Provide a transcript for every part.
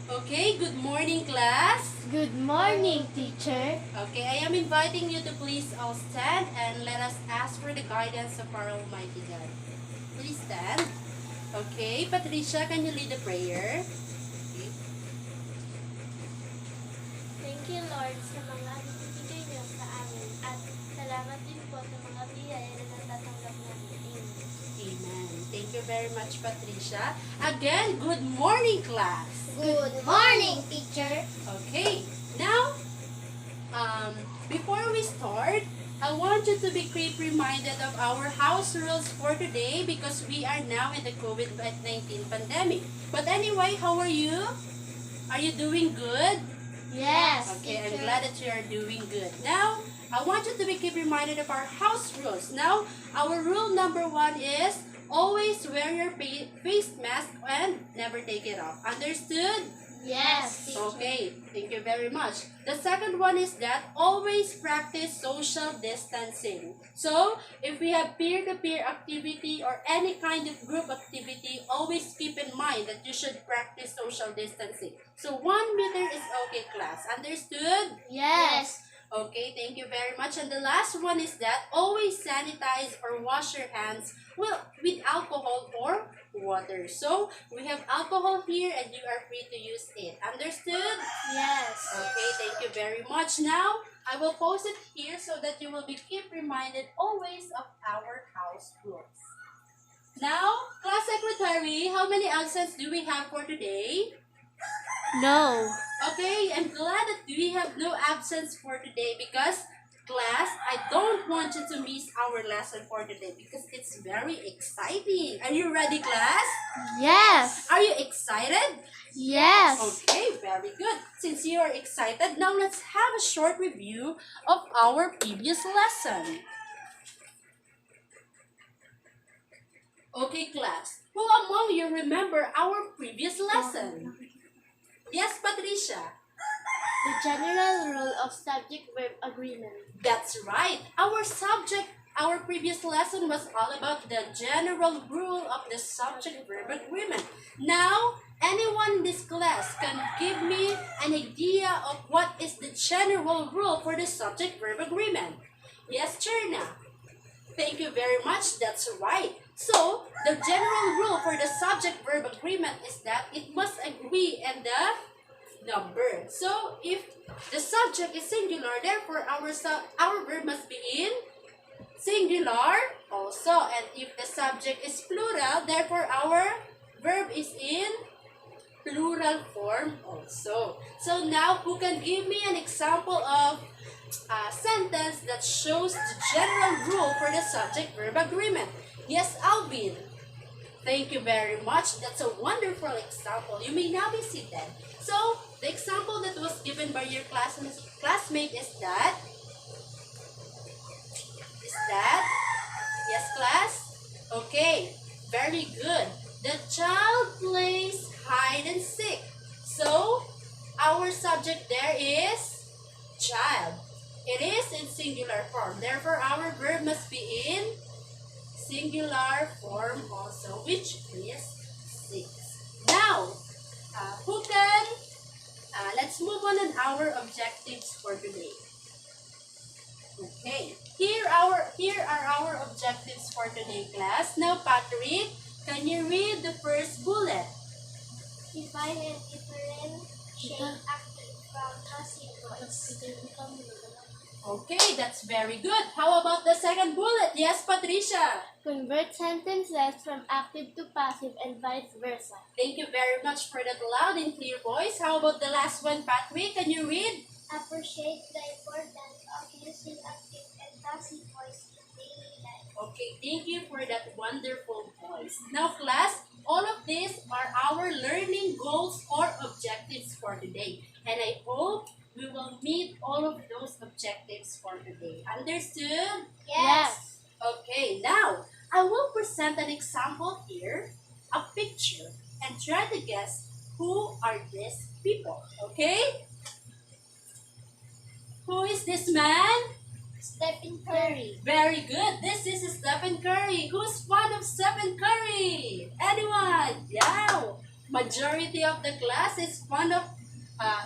Okay, good morning, class. Good morning, teacher. Okay, I am inviting you to please all stand and let us ask for the guidance of our Almighty God. Please stand. Okay, Patricia, can you lead the prayer? Okay. Thank you, Lord, sa mga ibibigay niyo sa amin at salamat din po sa mga biyaya na natatanggap namin. Amen. Amen. Thank you very much, Patricia. Again, good morning, class. Good morning, teacher. Okay, now, before we start, I want you to be keep reminded of our house rules for today because we are now in the COVID-19 pandemic. But anyway, how are you? Are you doing good? Yes, Okay, I'm teacher. glad that you are doing good. Now, I want you to be keep reminded of our house rules. Now, our rule number 1 is always wear your face mask and never take it off. Understood? Yes, teacher. Okay, thank you very much. The second one is that always practice social distancing. So, if we have peer-to-peer activity or any kind of group activity, always keep in mind that you should practice social distancing. So, 1 meter is okay, class. Understood? Yes. Okay, thank you very much. And the last one is that always sanitize or wash your hands with alcohol or water. So, we have alcohol here and you are free to use it. Understood? Yes. Okay, thank you very much. Now, I will post it here so that you will be keep reminded always of our house rules. Now, class secretary, how many absence do we have for today? No. Okay, I'm glad that we have no absence for today because class, I don't want you to miss our lesson for today because it's very exciting. Are you ready, class? Yes. Are you excited? Yes. Okay, very good. Since you are excited, now let's have a short review of our previous lesson. Okay, class. Who among you remember our previous lesson? Yes, Patricia. The general rule of subject-verb agreement. That's right. Our previous lesson was all about the general rule of the subject-verb agreement. Now, anyone in this class can give me an idea of what is the general rule for the subject-verb agreement. Yes, Cherna. Thank you very much. That's right. So, the general rule for the subject-verb agreement is that it must agree in the number. So, if the subject is singular, therefore our verb must be in singular also. And if the subject is plural, therefore our verb is in plural form also. So now, who can give me an example of a sentence that shows the general rule for the subject-verb agreement? Yes, Alvin. Thank you very much. That's a wonderful example. You may now be seated. So, the example that was given by your classmate is that? Yes, class? Okay, very good. The child plays hide and seek. So, our subject there is child. It is in singular form. Therefore, our verb must be in singular form also, which is 6. Now, let's move on our objectives for today. Okay, here are our objectives for today, class. Now, Patrick, can you read the first bullet? Define and differentiate active from passive voice. Okay, that's very good. How about the second bullet? Yes, Patricia. Convert sentences from active to passive and vice versa. Thank you very much for that loud and clear voice. How about the last one, Patrick? Can you read? Appreciate the importance of using active and passive voice in daily life. Okay, thank you for that wonderful voice. Now, class, all of these are our learning goals or objectives for today. And I hope we will meet all of those objectives for today. Understood? Yes. Okay, now, I will present an example here, a picture, and try to guess who are these people. Okay? Who is this man? Stephen Curry. Very good. This is Stephen Curry. Who's fond of Stephen Curry? Anyone? Yeah. Majority of the class is fond of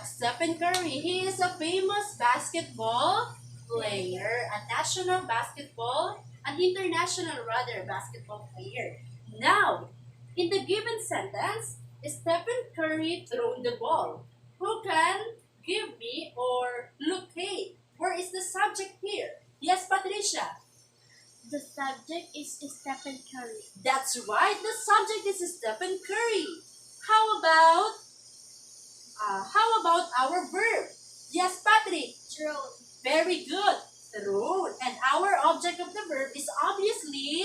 Stephen Curry. He is a famous basketball player, a national basketball, an international rather basketball player. Now, in the given sentence, Stephen Curry thrown the ball. Who can give me or locate where is the subject here? Yes, Patricia. The subject is Stephen Curry. That's right. The subject is Stephen Curry. How about our verb? Yes, Patrick. Thrown. Very good. Thrown. And our object of the verb is obviously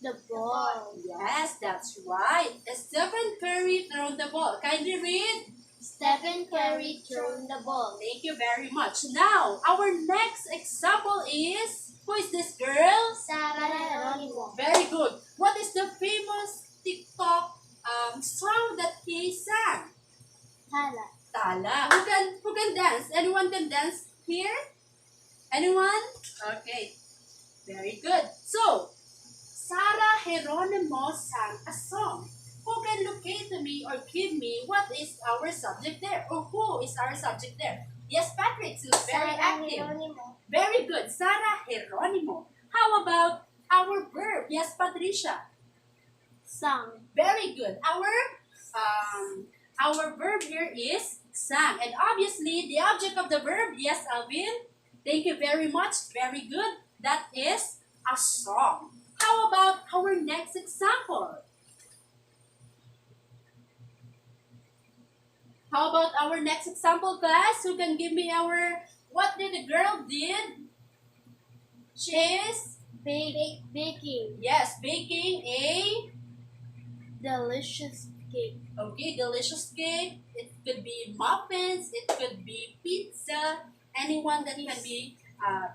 The ball. yes, that's right. Stephen Curry thrown the ball. Kindly read. Stephen Curry thrown the ball. Thank you very much. Now, our next example is who is this girl? Sarah Geronimo. Very good. What is the famous TikTok song that he sang? Tala. Tala. Who can dance? Anyone can dance here? Anyone? Okay. Very good. So, Sarah Geronimo sang a song. Who can locate to me or give me what is our subject there? Or who is our subject there? Yes, Patrick, so very Sarah active. Geronimo. Very good. Sarah Geronimo. How about our verb? Yes, Patricia. Sang. Very good. Our verb here is sang. And obviously, the object of the verb, yes, Alvin. Thank you very much. Very good. That is a song. How about our next example? How about our next example, class? Who can give me our what did the girl did? She is Baking. yes, baking a Delicious cake. okay, delicious cake. It could be muffins, it could be pizza, anyone that can be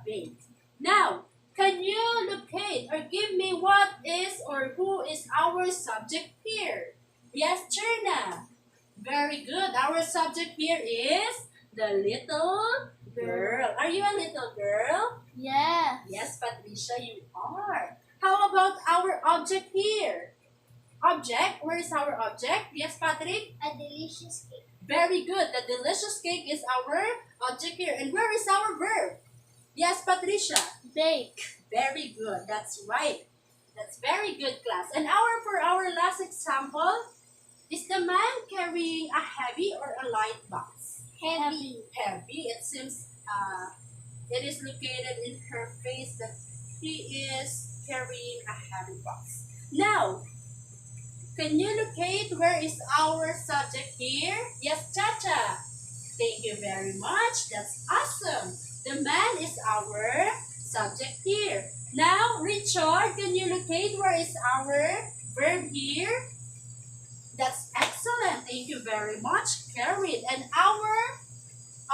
baked. Now, can you locate or give me what is or who is our subject here? Yes, Cherna. Very good. Our subject here is the little girl. Are you a little girl? Yes. Yes, Patricia, you are. How about our object here? Object, where is our object? Yes, Patrick? A delicious cake. Very good. The delicious cake is our object here. And where is our verb? Yes, Patricia? Bake. Very good. That's right. That's very good, class. And for our last example, is the man carrying a heavy or a light box? Heavy. Heavy. It seems it is located in her face that he is carrying a heavy box. Now, can you locate where is our subject here? Yes, Chacha. Thank you very much. That's awesome. The man is our subject here. Now, Richard, can you locate where is our verb here? That's excellent. Thank you very much. Carried. And our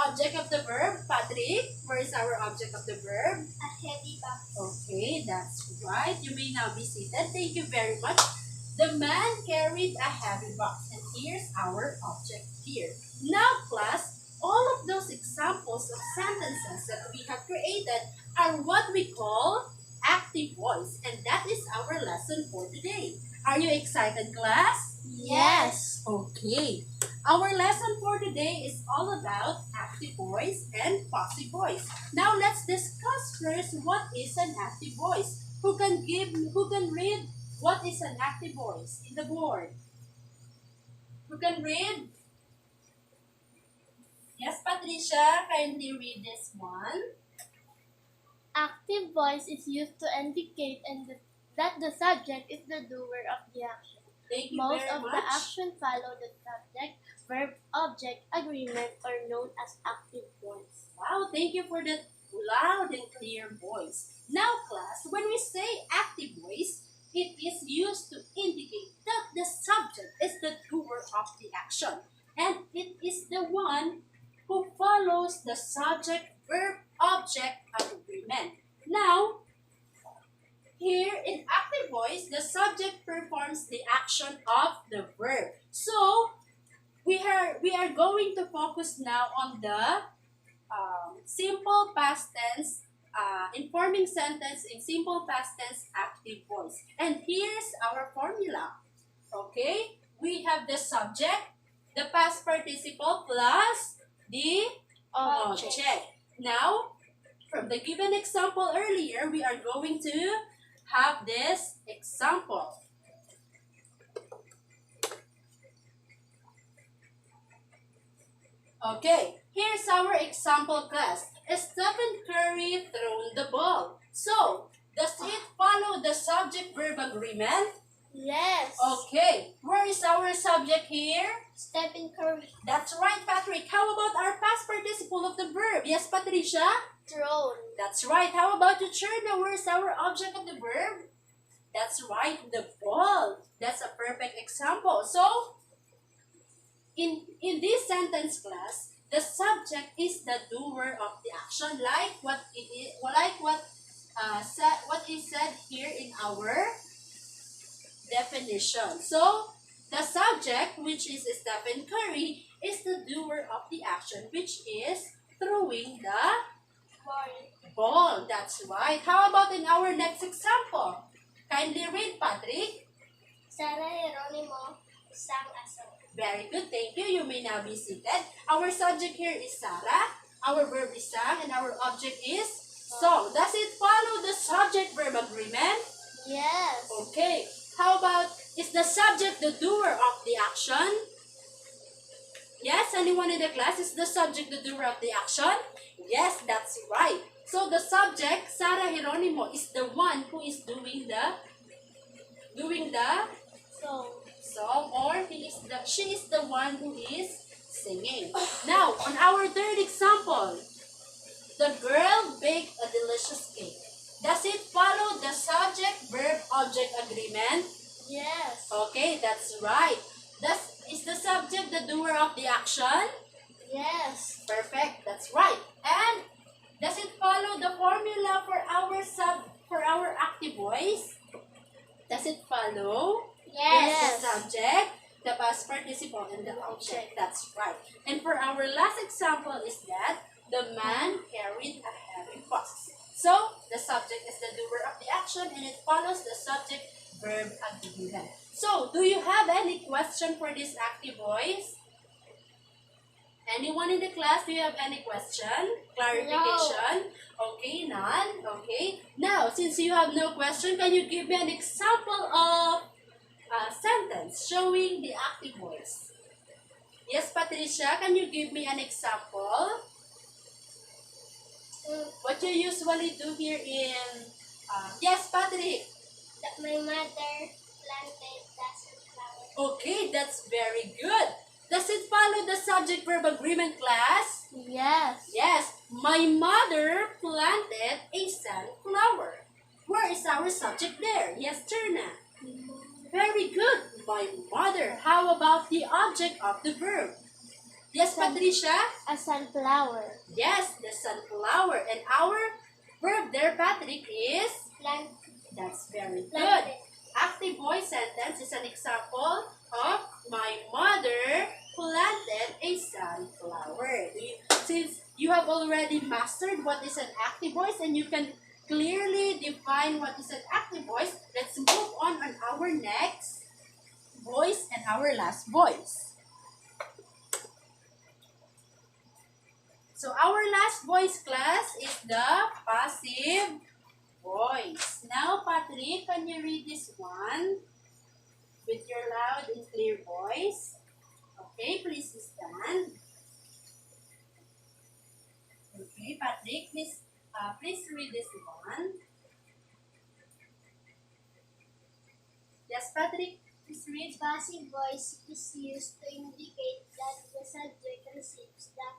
object of the verb, Patrick, where is our object of the verb? A heavy box. Okay, that's right. You may now be seated. Thank you very much. The man carried a heavy box. And here's our object here. Now, class, all of those examples of sentences that we have created are what we call active voice. And that is our lesson for today. Are you excited, class? Yes. Okay. Our lesson for today is all about active voice and passive voice. Now let's discuss first what is an active voice. Who can read what is an active voice in the board? Who can read? Yes, Patricia, kindly read this one. Active voice is used to indicate that the subject is the doer of the action. Thank you Most very of much. the action follow the subject, verb, object, agreement, or known as active voice. Wow, thank you for that loud and clear voice. Now, class, when we say active voice, it is used to indicate that the subject is the doer of the action. And it is the one who follows the subject, verb, object, agreement. Now, here in active voice, the subject performs the action of the verb. So, we are going to focus now on the simple past tense, informing sentence in simple past tense active voice. And here's our formula. Okay? we have the subject, the past participle plus the object. Now, from the given example earlier, we are going to have this example. Okay, here's our example class. Stephen Curry thrown the ball. So, does it follow the subject-verb agreement? Yes. Okay, where is our subject here? Stephen Curry. That's right, Patrick. How about our past participle of the verb? Yes, Patricia? Thrown. That's right. How about you, Cherna? Where's our object of the verb? That's right, the ball. That's a perfect example. So, in this sentence class, the subject is the doer of the action, like what it is, what is said here in our definition. So, the subject, which is Stephen Curry, is the doer of the action, which is throwing the ball. That's right. How about in our next example? Kindly read, Patrick. Sarah Geronimo sang a song. Very good. Thank you. You may now be seated. Our subject here is Sarah. Our verb is sang, and our object is song. Does it follow the subject-verb agreement? Yes. Okay. How about, is the subject the doer of the action? Yes, anyone in the class, is the subject the doer of the action? Yes, that's right. So the subject, Sarah Geronimo, is the one who is doing the song, or she is the one who is singing. Now, on our third example, the girl baked a delicious cake. Does it follow the subject-verb-object agreement? Yes. Okay, that's right. Is the subject the doer of the action? Yes. Perfect, that's right. And does it follow the formula for our active voice? Does it follow? Yes. The subject, the past participle, and the object. That's right. And for our last example is that the man carried a heavy box. So, the subject is the doer of the action, and it follows the subject-verb agreement. So, do you have any question for this active voice? Anyone in the class, do you have any question? Clarification? Okay, none? Okay. Now, since you have no question, can you give me an example of a sentence showing the active voice? Yes, Patricia, can you give me an example? What you usually do here in... yes, Patrick. That my mother planted dozen flowers. Okay, that's very good. Does it follow the subject-verb agreement, class? Yes. Yes, my mother planted a sunflower. Where is our subject there? Yes, Turna. Very good, my mother. How about the object of the verb? Yes, Patricia? A sunflower. Yes, the sunflower. And our verb there, Patrick, is? Plant. That's very good. Planted. Active voice sentence is an example of my mother planted a sunflower. Since you have already mastered what is an active voice and you can clearly define what is an active voice, let's move on our next voice and our last voice. So our last voice, class, is the passive voice. Now, Patrick, can you read this one with your loud and clear voice? Okay, please stand. Okay, Patrick, please read this one. Yes, Patrick, please read. Passive voice is used to indicate that the subject receives the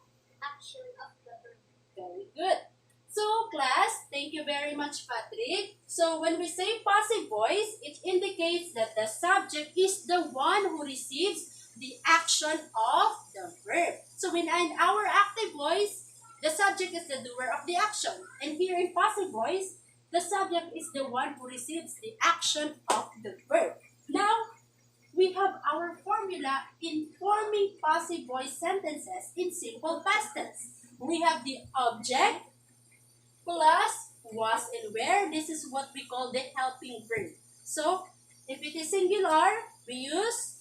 action of the verb. Very good. So, class, thank you very much, Patrick. So, when we say passive voice, it indicates that the subject is the one who receives the action of the verb. So, in our active voice, the subject is the doer of the action. And here in passive voice, the subject is the one who receives the action of the verb. Now, we have our formula in forming passive voice sentences in simple past tense. We have the object plus was and where. This is what we call the helping verb. So, if it is singular, we use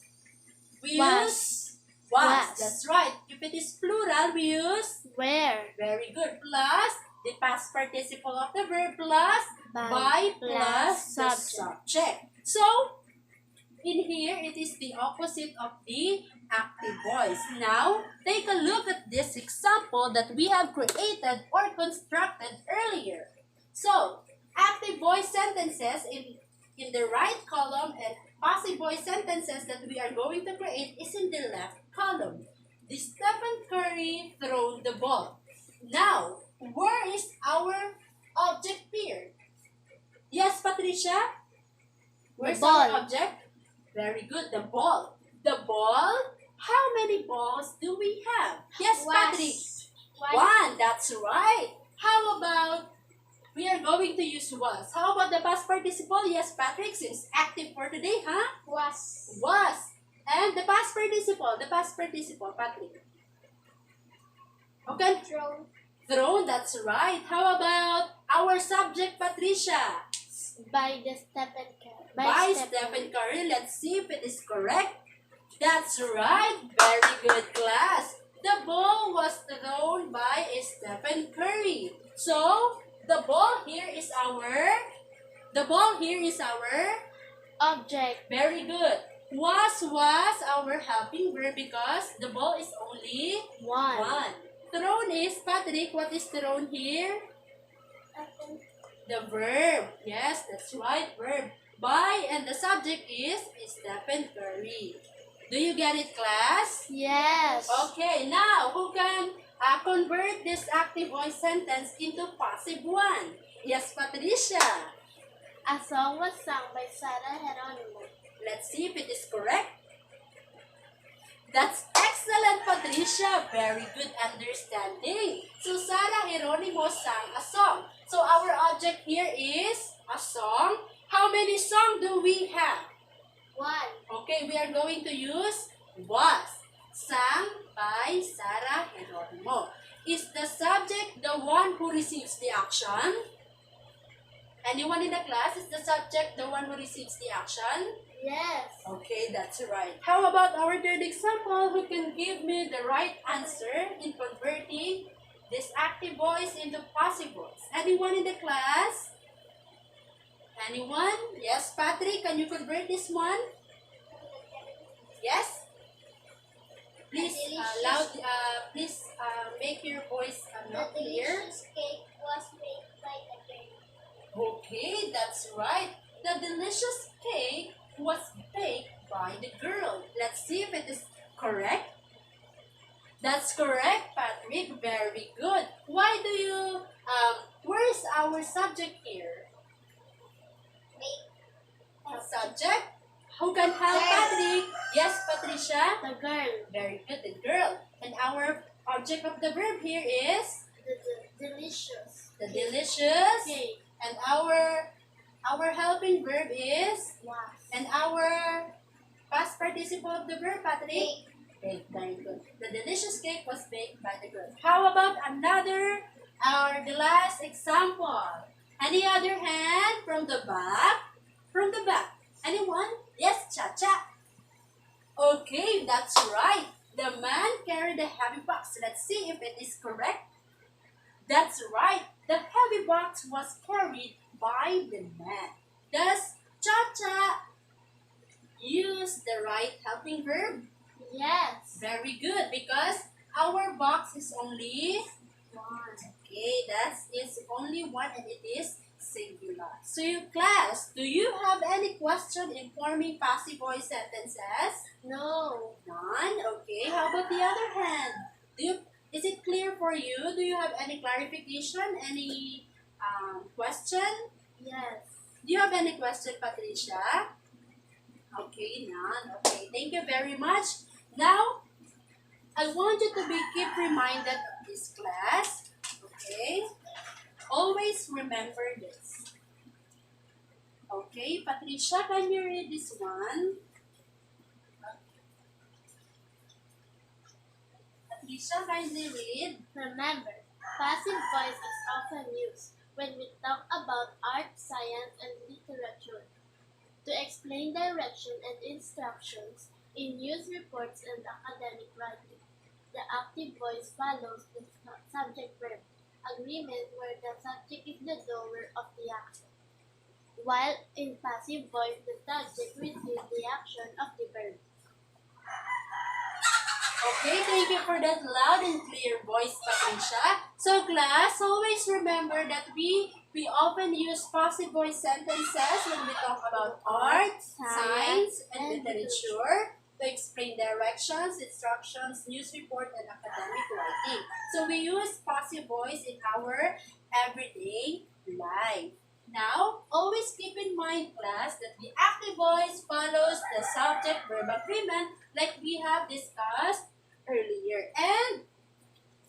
We use was. Was. That's right. If it is plural, we use Where? very good. Plus the past participle of the verb plus by plus the subject. So in here, it is the opposite of the active voice. Now, take a look at this example that we have created or constructed earlier. So, active voice sentences in the right column and passive voice sentences that we are going to create is in the left column. The Stephen Curry thrown the ball. Now, where is our object here? Yes, Patricia? Where's ball. our object? Very good, the ball. The ball? How many balls do we have? Yes, Was. Patrick. One, that's right. How about we are going to use was? How about the past participle? Yes, Patrick, since active for today, huh? Was. Was. And the past participle, Patrick. Okay, Thrown. thrown, that's right. How about our subject, Patricia? By the Stephen Curry. By Stephen Curry. Let's see if it is correct. That's right. Very good, class. The ball was thrown by Stephen Curry. So, the ball here is our Object. very good. Was our helping verb because the ball is only One. one. Thrown is, Patrick, what is thrown here? The verb. Yes, that's right, verb. By and the subject is Stephen Curry. Do you get it, class? Yes. Okay, now who can convert this active voice sentence into passive one? Yes, Patricia. A song was sung by Sarah Geronimo. Let's see if it is correct. That's excellent, Patricia. Very good understanding. So, Sarah Geronimo sang a song. So, our object here is a song. How many songs do we have? One. Okay, we are going to use was. Sung by Sarah Geronimo. Is the subject the one who receives the action? Anyone in the class, is the subject the one who receives the action? Yes. Okay, that's right. How about our third example? Who can give me the right answer in converting this active voice into passive voice? Anyone in the class? Anyone? Yes, Patrick, can you convert this one? Yes? Please, make your voice not clear. Cake was made by the girl. Okay, that's right. The delicious cake was baked by the girl. Let's see if it is correct. That's correct, Patrick. Very good. Why do you, where is our subject here? Subject? Who can help Patrick? Yes, Patricia? The girl. Very good, the girl. And our object of the verb here is? The delicious. The delicious. Cake. And our helping verb is? Was. And our past participle of the verb, Patrick? Baked. Very good. The delicious cake was baked by the girl. How about the last example? Any other hand from the back? From the back. Anyone? Yes, Cha-Cha. Okay, that's right. The man carried a heavy box. Let's see if it is correct. That's right. The heavy box was carried by the man. Does Cha-Cha use the right helping verb? Yes. Very good, because our box is only One. okay. It's only one and it is singular. So, class, do you have any question in forming passive voice sentences? No. None. Okay. How about the other hand? Is it clear for you? Do you have any clarification? Any question? Yes. Do you have any question, Patricia? Okay, none. Okay, thank you very much. Now, I want you to keep reminded of this class. Okay? Always remember this. Okay, Patricia, can you read this one? Patricia, kindly read. Remember, passive voice is often used when we talk about art, science, and literature. To explain direction and instructions, in news reports and academic writing. The active voice follows the subject-verb agreement where the subject is the doer of the action, while in passive voice the subject receives the action of the verb. Okay, thank you for that loud and clear voice, Patricia. So class, always remember that we often use passive voice sentences when we talk about art, science, and literature to explain directions, instructions, news report, and academic writing. So we use passive voice in our everyday life. Now, always keep in mind, class, that the active voice follows the subject-verb agreement like we have discussed earlier. And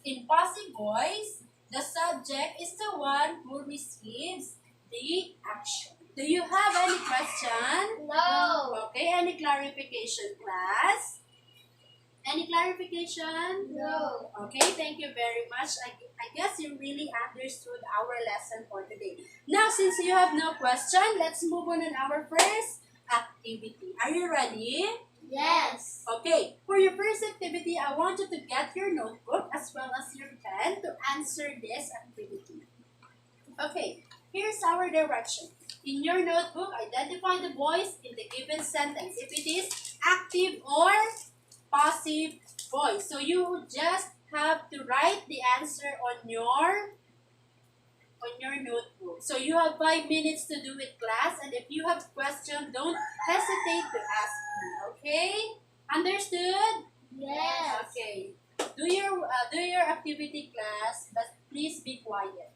in passive voice, the subject is the one who receives the action. Do you have any question? No. Okay, any clarification, class? Any clarification? No. Okay, thank you very much. I guess you really understood our lesson for today. Now, since you have no question, let's move on our first activity. Are you ready? Yes. Okay, for your first activity, I want you to get your notebook as well as your pen to answer this activity. Okay, here's our direction. In your notebook, identify the voice in the given sentence. If it is active or passive voice. So you just have to write the answer on your notebook. So you have 5 minutes to do it, class. And if you have questions, don't hesitate to ask me. Okay? Understood? Yes. Okay. Do your activity, class, but please be quiet.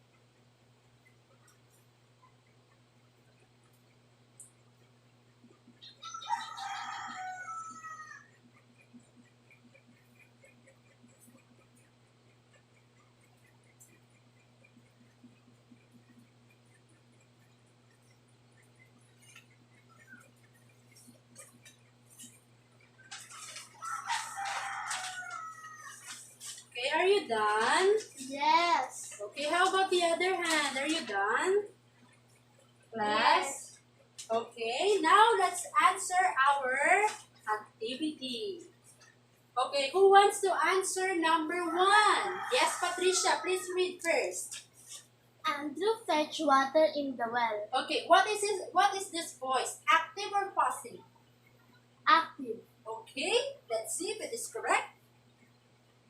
Okay, are you done? Yes. Okay, how about the other hand? Are you done? Class? Okay, now let's answer our activity. Okay, who wants to answer number 1? Yes, Patricia, please read first. Andrew fetched water in the well. Okay, what is this voice? Active or passive? Active. Okay, let's see if it is correct.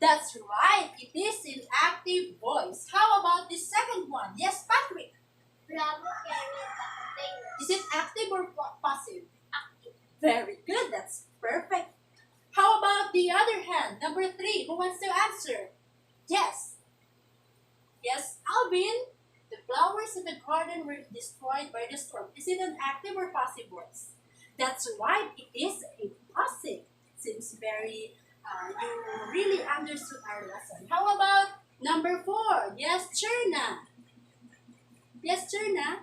That's right, it is in active voice. How about the second one? Yes, Patrick. Bravo carried the container. Is it active or passive? Active. Very good, that's perfect. How about the other hand? Number 3, who wants to answer? Yes. Yes, Alvin. The flowers in the garden were destroyed by the storm. Is it an active or passive voice? That's right, it is a passive. Seems very, you really understood our lesson. How about number 4? Yes, Cherna. Yes, Cherna.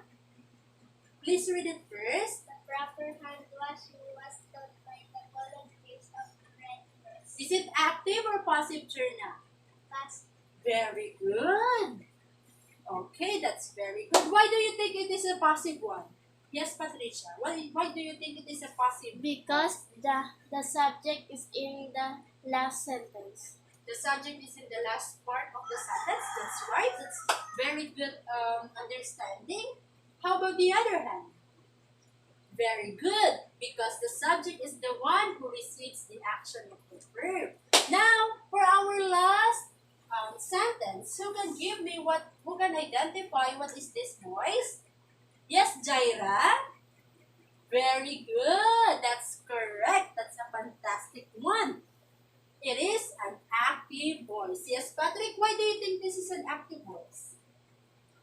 Please read it first. The proper hand washing was done by the volunteers of the Red Cross. Is it active or passive, Cherna? Passive. Very good. Okay, that's very good. Why do you think it is a passive one? Yes, Patricia. Why do you think it is a passive? Because the subject is in the last sentence. The subject is in the last part of the sentence. That's right. That's very good understanding. How about the other hand? Very good. Because the subject is the one who receives the action of the verb. Now, for our last sentence, who can identify what is this voice? Yes, Jaira? Very good. That's correct. That's a fantastic one. It is an active voice. Yes, Patrick, why do you think this is an active voice?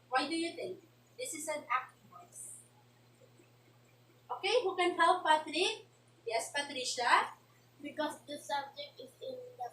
Why do you think this is an active voice? Okay, who can help Patrick? Yes, Patricia? Because the subject is in the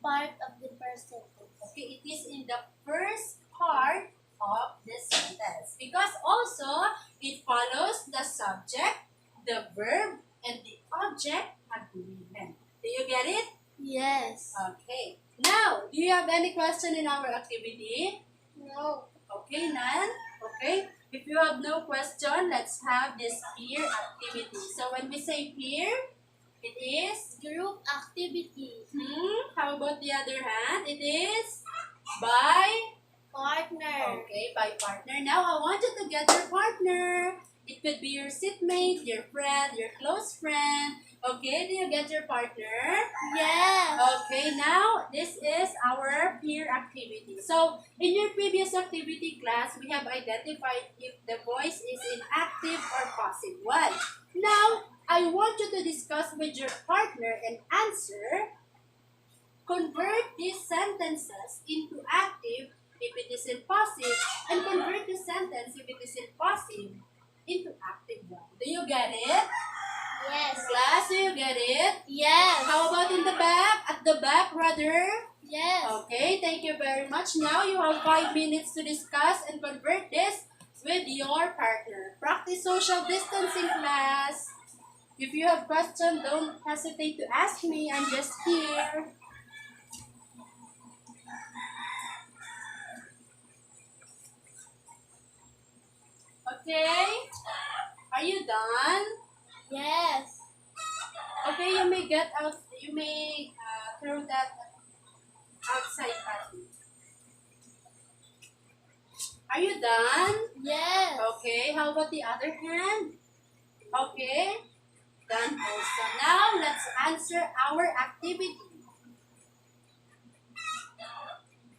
part of the first sentence. Okay, it is in the first part of the sentence. Because also, it follows the subject, the verb, and the object agreement. Do you get it? Yes. Okay. Now, do you have any question in our activity? No. Okay, none? Okay. If you have no question, let's have this peer activity. So when we say peer, It is Group activity. How about the other hand? It is by Partner. okay, by partner. Now I want you to get your partner. It could be your seatmate, your friend, your close friend. Okay, do you get your partner? Yes. Okay, now this is our peer activity. So, in your previous activity class, we have identified if the voice is in active or passive one. Now, I want you to discuss with your partner and answer. Convert these sentences into active if it is in passive, and convert the sentence if it is in passive into active one. Do you get it? Yes. Class, do you get it? Yes. How about in the back? At the back, brother? Yes. Okay, thank you very much. Now you have 5 minutes to discuss and convert this with your partner. Practice social distancing, class. If you have questions, don't hesitate to ask me. I'm just here. Okay? Are you done? Yes. Okay, you may get out, you may throw that outside button. Are you done? Yes. Okay, how about the other hand? Okay, done also. Now, let's answer our activity.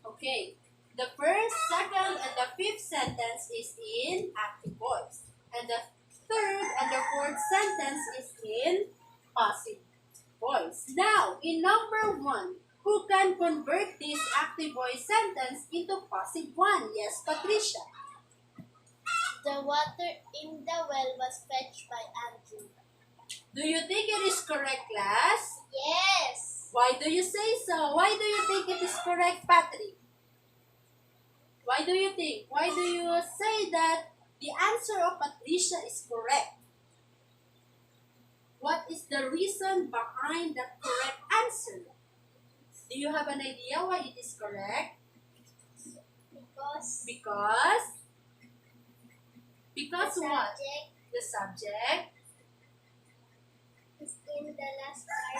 Okay, the first, second, and the fifth sentence is in active voice. And the third and the fourth sentence is in passive voice. Now, in number 1, who can convert this active voice sentence into passive one? Yes, Patricia. The water in the well was fetched by Andrew. Do you think it is correct, class? Yes. Why do you say so? Why do you think it is correct, Patrick? Why do you think? Why do you say that the answer of Patricia is correct? What is the reason behind the correct answer? Do you have an idea why it is correct? Because Because the what? subject The subject. is in the last part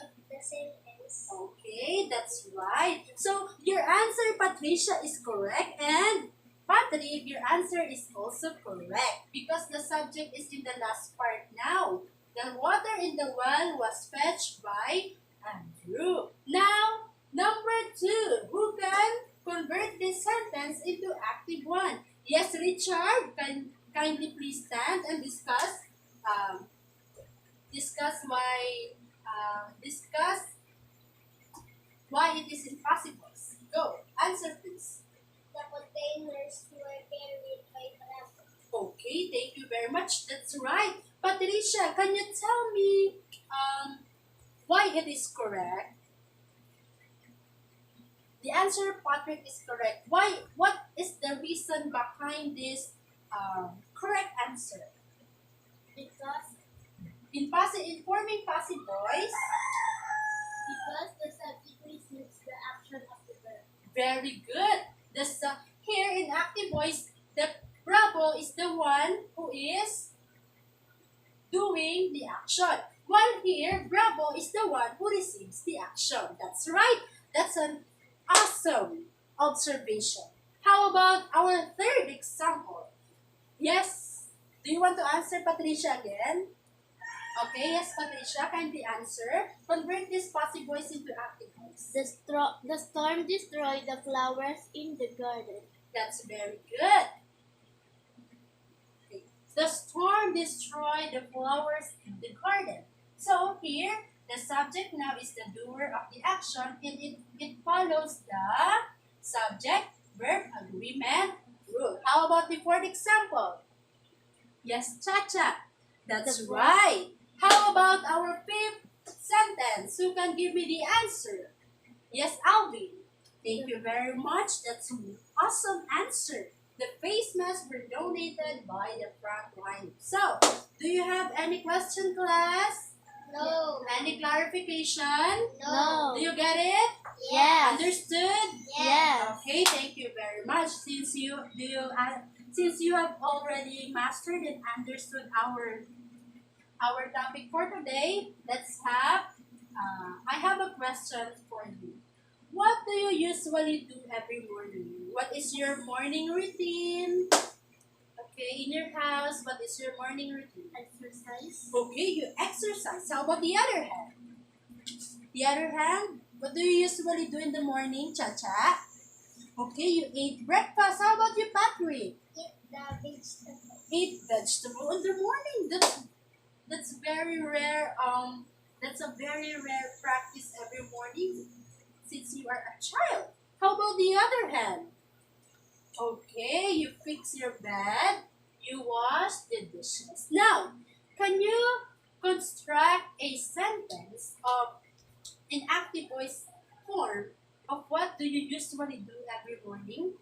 of the sentence. Okay, that's right. So your answer, Patricia, is correct, and Patrick, your answer is also correct because the subject is in the last part now. The water in the well was fetched by Andrew. Now, number 2, who can convert this sentence into active one? Yes, Richard, can kindly please stand and discuss um, discuss why it is impossible. Go, answer please. The containers were carried by truck. Okay, thank you very much. That's right. Patricia, can you tell me why it is correct? The answer, Patrick, is correct. Why? What is the reason behind this correct answer? Because In forming passive voice, the subject receives the action of the verb. very good. Here in active voice, the Bravo is the one who is doing the action. While here, Bravo is the one who receives the action. That's right. That's an awesome observation. How about our third example? Yes. Do you want to answer, Patricia, again? Okay, yes, Patricia, kindly answer. Convert this passive voice into active voice. The storm destroyed the flowers in the garden. That's very good. Okay. The storm destroyed the flowers in the garden. So here, the subject now is the doer of the action, and it follows the subject, verb, agreement, rule. How about the fourth example? Yes, Chacha. That's The verb. right. How about our fifth sentence? Who can give me the answer? Yes, Alvin. Thank you very much. That's an awesome answer. The face masks were donated by the front line. So, do you have any question, class? No. Any clarification? No. Do you get it? Yes. Understood? Yes. Okay, thank you very much. Since you have already mastered and understood Our topic for today, I have a question for you. What do you usually do every morning? What is your morning routine? Okay, in your house, what is your morning routine? Exercise. Okay, you exercise. How about the other hand? The other hand, what do you usually do in the morning, Cha-Cha? Okay, you eat breakfast. How about you, Patrick? Eat the vegetable. Eat vegetable in the morning. That's very rare. That's a very rare practice every morning since you are a child. How about the other hand? Okay, you fix your bed, you wash the dishes. Now, can you construct a sentence of an active voice form of what do you usually do every morning?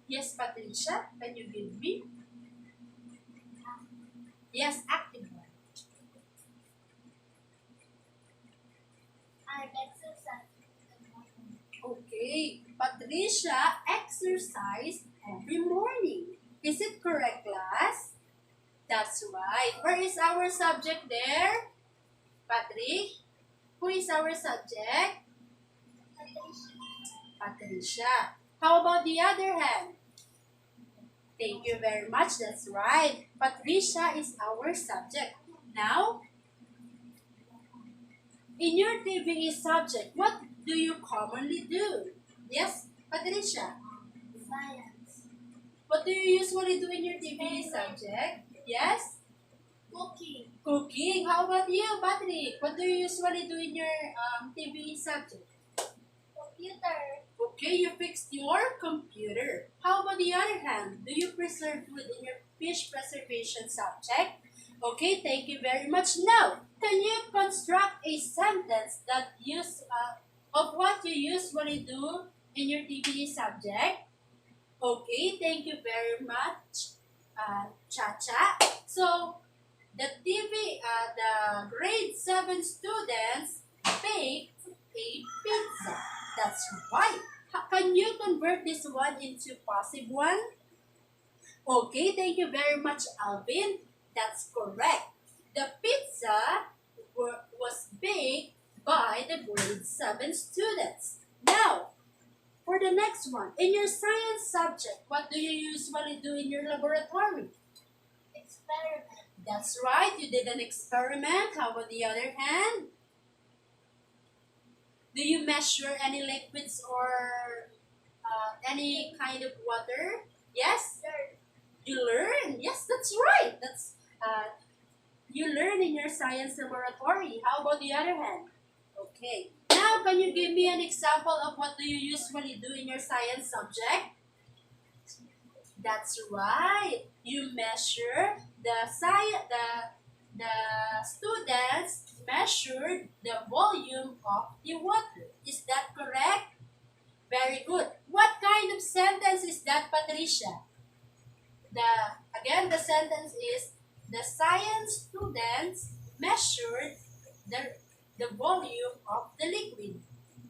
Yes, Patricia, can you give me? Yes, active one. I exercise in the morning. Okay, Patricia exercise every morning. Is it correct, class? That's right. Where is our subject there? Patrick? Who is our subject? Patricia. How about the other hand? Thank you very much. That's right. Patricia is our subject. Now, in your TVE subject, what do you commonly do? Yes, Patricia. Science. What do you usually do in your TVE subject? Yes? Cooking. Cooking. How about you, Patrick? What do you usually do in your TVE subject? Computer. Okay, you fixed your computer. How about the other hand? Do you preserve food in your fish preservation subject? Okay, thank you very much. Now, can you construct a sentence that of what you usually do in your TVE subject? Okay, thank you very much, Chacha. So, the grade 7 students baked a pizza. That's right. Can you convert this one into passive one? Okay, thank you very much, Alvin. That's correct. The pizza was baked by the grade 7 students. Now, for the next one, in your science subject, what do you usually do in your laboratory? Experiment. That's right, you did an experiment. How about the other hand? Do you measure any liquids or any kind of water? Yes? Learn. You learn. Yes, that's right. You learn in your science laboratory. How about the other hand? Okay. Now, can you give me an example of what do you usually do in your science subject? That's right. You measure the students measured the volume of the water. Is that correct? Very good. What kind of sentence is that, Patricia? The sentence is the science students measured the the volume of the liquid.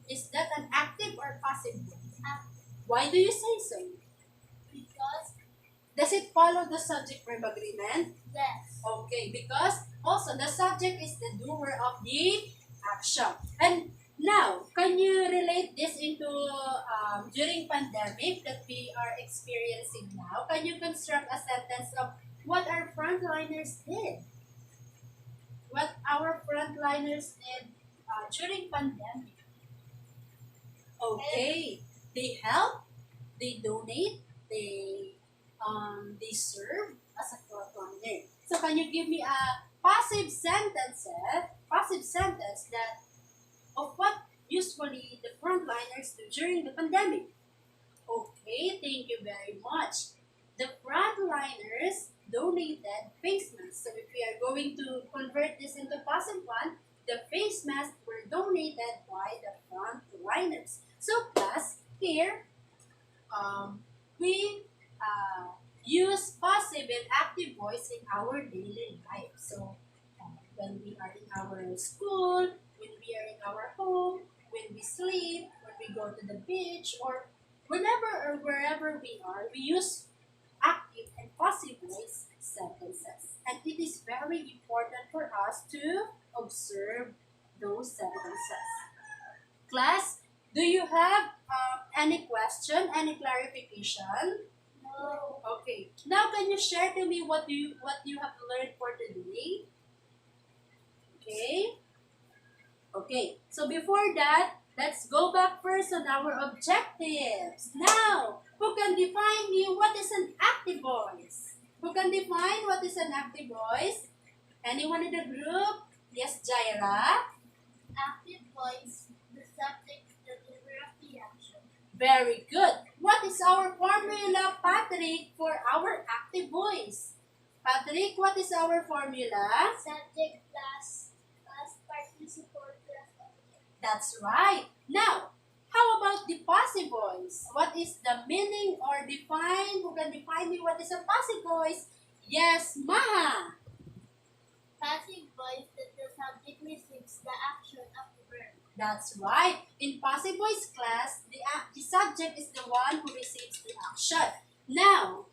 Is that an active or passive one? Why do you say so? Because Does it follow the subject verb agreement? yes. Okay, because also the subject is the doer of the action. And now, can you relate this into during pandemic that we are experiencing now? Can you construct a sentence of what our frontliners did? What our frontliners did during pandemic? Okay, they help, they donate, they serve as a frontliner. So can you give me a passive sentence that of what usually the frontliners do during the pandemic? Okay, thank you very much. The frontliners donated face masks. So if we are going to convert this into passive one, the face masks were donated by the frontliners. So class, here we use passive and active voice in our daily life. So, when we are in our school, when we are in our home, when we sleep, when we go to the beach, or whenever or wherever we are, we use active and passive voice sentences. And it is very important for us to observe those sentences. Class, do you have any question, any clarification? No. Okay. Now, can you share to me what you have learned for today? Okay. Okay. So before that, let's go back first on our objectives. Now, who can define me what is an active voice? Who can define what is an active voice? Anyone in the group? Yes, Jaira. Active voice, the subject, the doer of the action. Very good. What is our formula, Patrick, for our active voice? Patrick, what is our formula? Subject plus participle plus object. That's right. Now, how about the passive voice? What is the meaning or define? Who can define me what is a passive voice? Yes, Maha. Passive voice that the subject receives the action of the verb. That's right. In passive voice class, the subject is the one who receives the action. Now,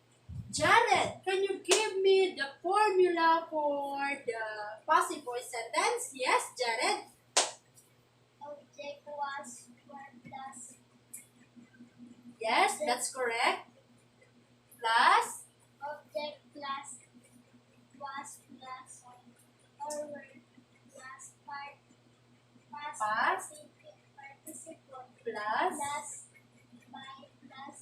Jared, can you give me the formula for the passive voice sentence? Yes, Jared. Object was verb plus Yes, that's correct. Plus, object plus was plus or word plus past Past. participle plus. plus by plus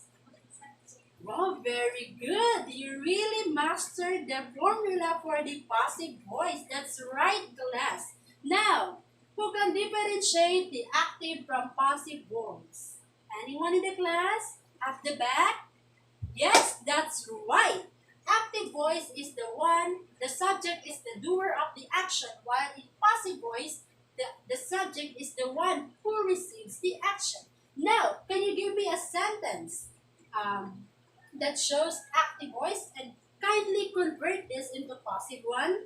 subject. Wow, very good. You really mastered the formula for the passive voice. That's right, class. Now, who can differentiate the active from passive voice? Anyone in the class? At the back? Yes, that's right. Active voice is the subject is the doer of the action, while in passive voice, the subject is the one who receives the action. Now, can you give me a sentence that shows active voice and kindly convert this into passive one?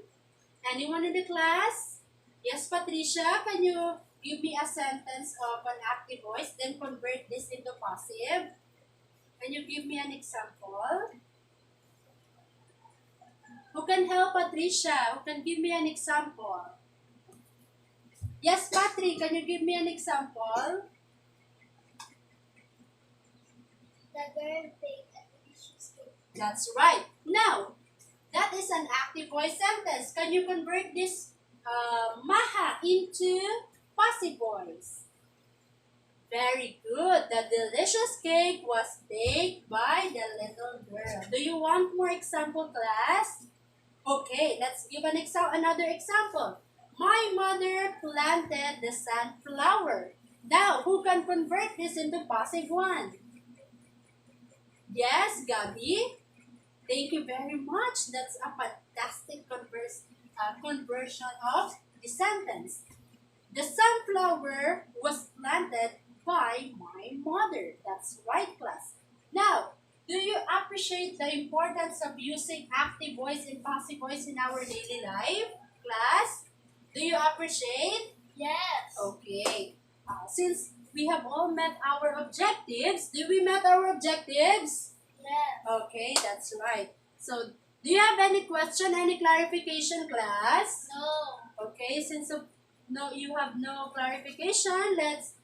Anyone in the class? Yes, Patricia, can you give me a sentence of an active voice, then convert this into passive? Can you give me an example? Who can help Patricia? Who can give me an example? Yes, Patrick, can you give me an example? The girl baked a delicious cake. That's right. Now, that is an active voice sentence. Can you convert this Maha into passive voice? Very good. The delicious cake was baked by the little girl. Do you want more example, class? Okay, let's give another example. My mother planted the sunflower. Now, who can convert this into passive one? Yes, Gabi? Thank you very much. That's a fantastic conversion of the sentence. The sunflower was planted by my mother. That's right, class. Now, do you appreciate the importance of using active voice and passive voice in our daily life, class? Do you appreciate? Yes. Okay. Since we have all met our objectives, do we met our objectives? Yes. Okay, that's right. So, do you have any question, any clarification, class? No. Okay, since no, you have no clarification, let's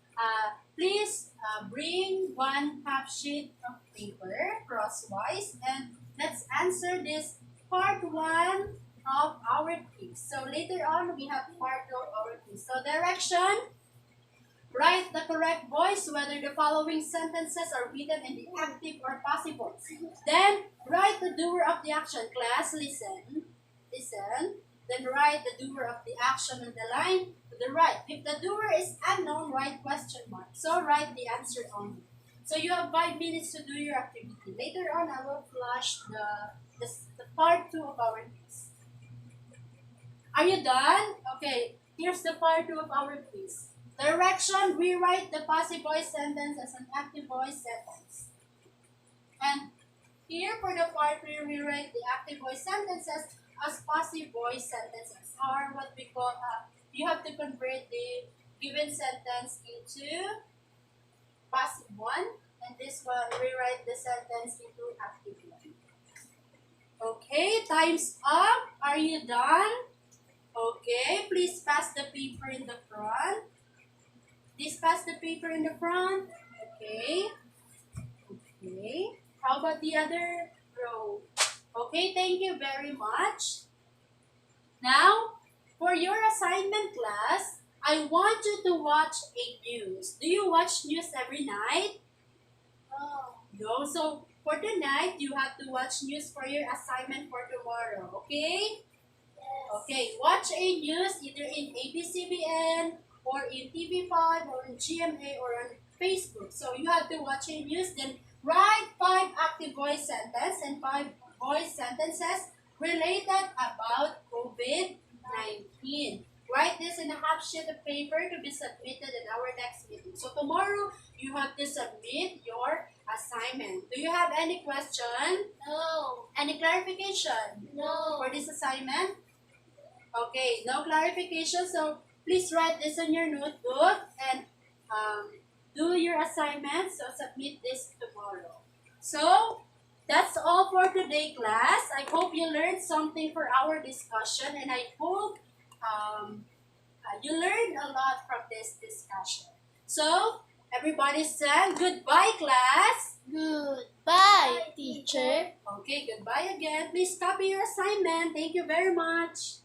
please bring one half sheet of paper crosswise and let's answer this part one of our quiz. So later on, we have part two of our quiz. So direction, write the correct voice whether the following sentences are written in the active or passive voice. Then write the doer of the action. Class, listen. Listen. Then write the doer of the action on the line to the right. If the doer is unknown, write question mark. So write the answer only. So you have 5 minutes to do your activity. Later on, I will flash the part 2 of our quiz. Are you done? Okay, here's the part 2 of our quiz. Direction, rewrite the passive voice sentence as an active voice sentence. And here for the part 3, rewrite the active voice sentences as passive voice sentences, or what we call, you have to convert the given sentence into passive one, and this one, rewrite the sentence into active one. Okay, time's up. Are you done? Okay, please pass the paper in the front. Please pass the paper in the front. Okay. Okay. How about the other row? Okay, thank you very much. Now, for your assignment class, I want you to watch a news. Do you watch news every night? Oh, No. So, for the night, you have to watch news for your assignment for tomorrow. Okay? yes. Okay, watch a news either in ABCBN or in TV5 or in GMA or on Facebook. So you have to watch a news, then write five active voice sentences and five voice sentences related about COVID-19. Write this in a half sheet of paper to be submitted in our next meeting. So tomorrow, you have to submit your assignment. Do you have any question? No. Any clarification No. for this assignment? Okay, no clarification. So please write this on your notebook and um, do your assignment. So submit this tomorrow. So that's all for today, class. I hope you learned something for our discussion, and I hope you learned a lot from this discussion. So everybody said goodbye, class. Goodbye, teacher. Okay, goodbye again. Please copy your assignment. Thank you very much.